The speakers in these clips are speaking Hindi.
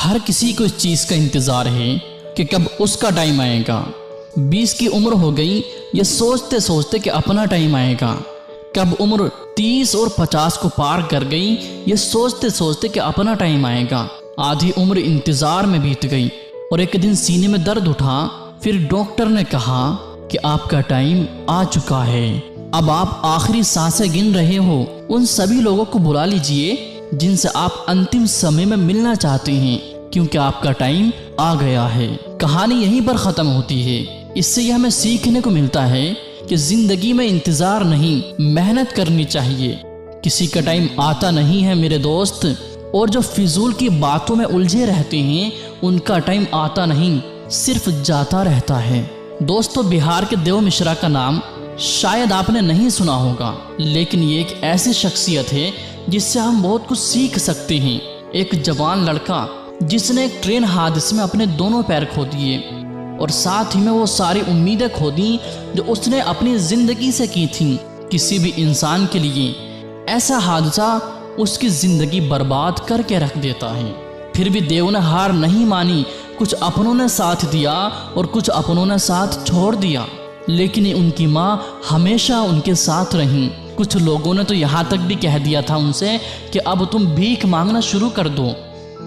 हर किसी को इस चीज़ का इंतज़ार है कि कब उसका टाइम आएगा। 20 की उम्र हो गई ये सोचते सोचते कि अपना टाइम आएगा। कब उम्र 30 और 50 को पार कर गई ये सोचते सोचते कि अपना टाइम आएगा। आधी उम्र इंतज़ार में बीत गई और एक दिन सीने में दर्द उठा। फिर डॉक्टर ने कहा कि आपका टाइम आ चुका है, अब आप आखिरी सांसें गिन रहे हो। उन सभी लोगों को बुला लीजिए जिनसे आप अंतिम समय में मिलना चाहते हैं, क्योंकि आपका टाइम आ गया है। कहानी यहीं पर ख़त्म होती है। इससे यह हमें सीखने को मिलता है कि ज़िंदगी में इंतज़ार नहीं, मेहनत करनी चाहिए। किसी का टाइम आता नहीं है मेरे दोस्त, और जो फिजूल की बातों में उलझे रहते हैं उनका टाइम आता नहीं, सिर्फ जाता रहता है। दोस्तों, बिहार के देव मिश्रा का नाम शायद आपने नहीं सुना होगा, लेकिन ये एक ऐसी शख्सियत है जिससे हम बहुत कुछ सीख सकते हैं। एक जवान लड़का जिसने एक ट्रेन हादसे में अपने दोनों पैर खो दिए और साथ ही में वो सारी उम्मीदें खो दी जो उसने अपनी ज़िंदगी से की थी। किसी भी इंसान के लिए ऐसा हादसा उसकी ज़िंदगी बर्बाद करके रख देता है। फिर भी देव ने हार नहीं मानी। कुछ अपनों ने साथ दिया और कुछ अपनों ने साथ छोड़ दिया, लेकिन उनकी माँ हमेशा उनके साथ रहीं। कुछ लोगों ने तो यहाँ तक भी कह दिया था उनसे कि अब तुम भीख मांगना शुरू कर दो।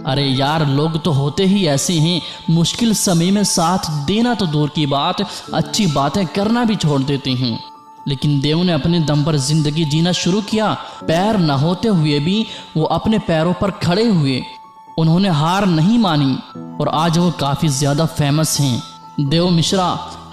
अरे यार, लोग तो होते ही ऐसे हैं, मुश्किल समय में साथ देना तो दूर की बात, अच्छी बातें करना भी छोड़ देते हैं। लेकिन देव ने अपने दम पर जिंदगी जीना शुरू किया। पैर न होते हुए भी वो अपने पैरों पर खड़े हुए, उन्होंने हार नहीं मानी और आज वो काफ़ी ज़्यादा फेमस हैं। देव मिश्रा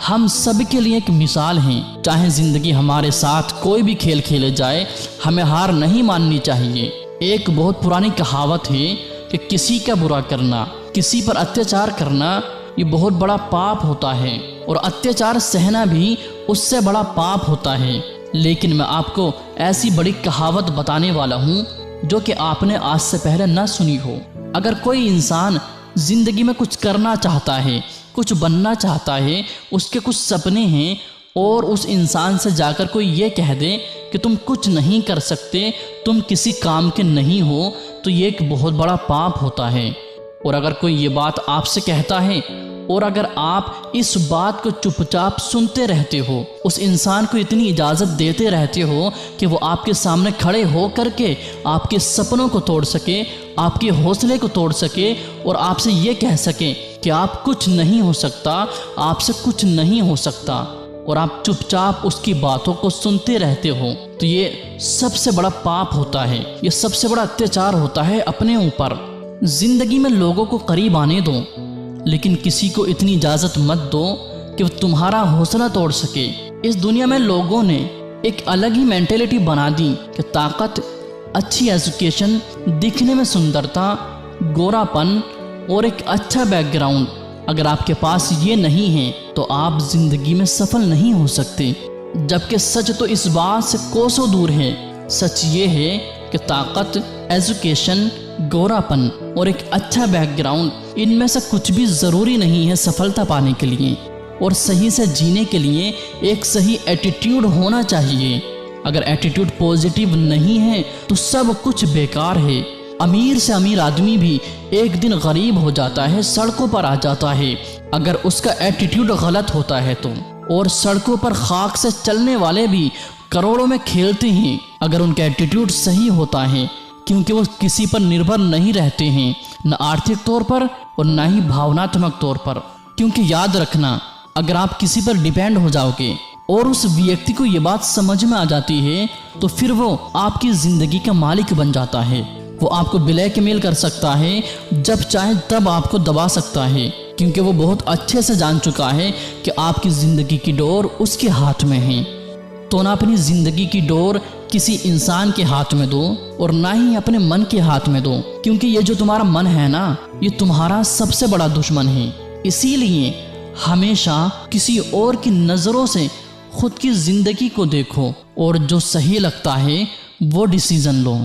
हम सब के लिए एक मिसाल हैं। चाहे ज़िंदगी हमारे साथ कोई भी खेल खेले जाए, हमें हार नहीं माननी चाहिए। एक बहुत पुरानी कहावत है कि किसी का बुरा करना, किसी पर अत्याचार करना ये बहुत बड़ा पाप होता है, और अत्याचार सहना भी उससे बड़ा पाप होता है। लेकिन मैं आपको ऐसी बड़ी कहावत बताने वाला हूँ जो कि आपने आज से पहले ना सुनी हो। अगर कोई इंसान ज़िंदगी में कुछ करना चाहता है, कुछ बनना चाहता है, उसके कुछ सपने हैं, और उस इंसान से जाकर कोई ये कह दे कि तुम कुछ नहीं कर सकते, तुम किसी काम के नहीं हो, तो ये एक बहुत बड़ा पाप होता है। और अगर कोई ये बात आपसे कहता है और अगर आप इस बात को चुपचाप सुनते रहते हो, उस इंसान को इतनी इजाज़त देते रहते हो कि वो आपके सामने खड़े हो करके आपके सपनों को तोड़ सके, आपके हौसले को तोड़ सके और आपसे ये कह सके कि आप कुछ नहीं हो सकता, आपसे कुछ नहीं हो सकता, और आप चुपचाप उसकी बातों को सुनते रहते हो, तो ये सबसे बड़ा पाप होता है, ये सबसे बड़ा अत्याचार होता है अपने ऊपर। जिंदगी में लोगों को करीब आने दो, लेकिन किसी को इतनी इजाज़त मत दो कि वो तुम्हारा हौसला तोड़ सके। इस दुनिया में लोगों ने एक अलग ही मेंटेलिटी बना दी कि ताकत, अच्छी एजुकेशन, दिखने में सुंदरता, गोरापन और एक अच्छा बैकग्राउंड, अगर आपके पास ये नहीं है तो आप जिंदगी में सफल नहीं हो सकते। जबकि सच तो इस बात से कोसों दूर है। सच ये है कि ताकत, एजुकेशन, गोरापन और एक अच्छा बैकग्राउंड, इनमें से कुछ भी ज़रूरी नहीं है सफलता पाने के लिए। और सही से जीने के लिए एक सही एटीट्यूड होना चाहिए। अगर एटीट्यूड पॉजिटिव नहीं है तो सब कुछ बेकार है। अमीर से अमीर आदमी भी एक दिन गरीब हो जाता है, सड़कों पर आ जाता है, अगर उसका एटीट्यूड गलत होता है तो। और सड़कों पर खाक से चलने वाले भी करोड़ों में खेलते हैं अगर उनका एटीट्यूड सही होता है, क्योंकि वो किसी पर निर्भर नहीं रहते हैं, न आर्थिक तौर पर और न ही भावनात्मक तौर पर। क्योंकि याद रखना, अगर आप किसी पर डिपेंड हो जाओगे और उस व्यक्ति को ये बात समझ में आ जाती है तो फिर वो आपकी ज़िंदगी का मालिक बन जाता है। वो आपको ब्लैकमेल कर सकता है, जब चाहे तब आपको दबा सकता है, क्योंकि वो बहुत अच्छे से जान चुका है कि आपकी ज़िंदगी की डोर उसके हाथ में है। तो ना अपनी ज़िंदगी की डोर किसी इंसान के हाथ में दो और ना ही अपने मन के हाथ में दो, क्योंकि ये जो तुम्हारा मन है ना, ये तुम्हारा सबसे बड़ा दुश्मन है। इसीलिए हमेशा किसी और की नज़रों से खुद की ज़िंदगी को देखो और जो सही लगता है वो डिसीज़न लो।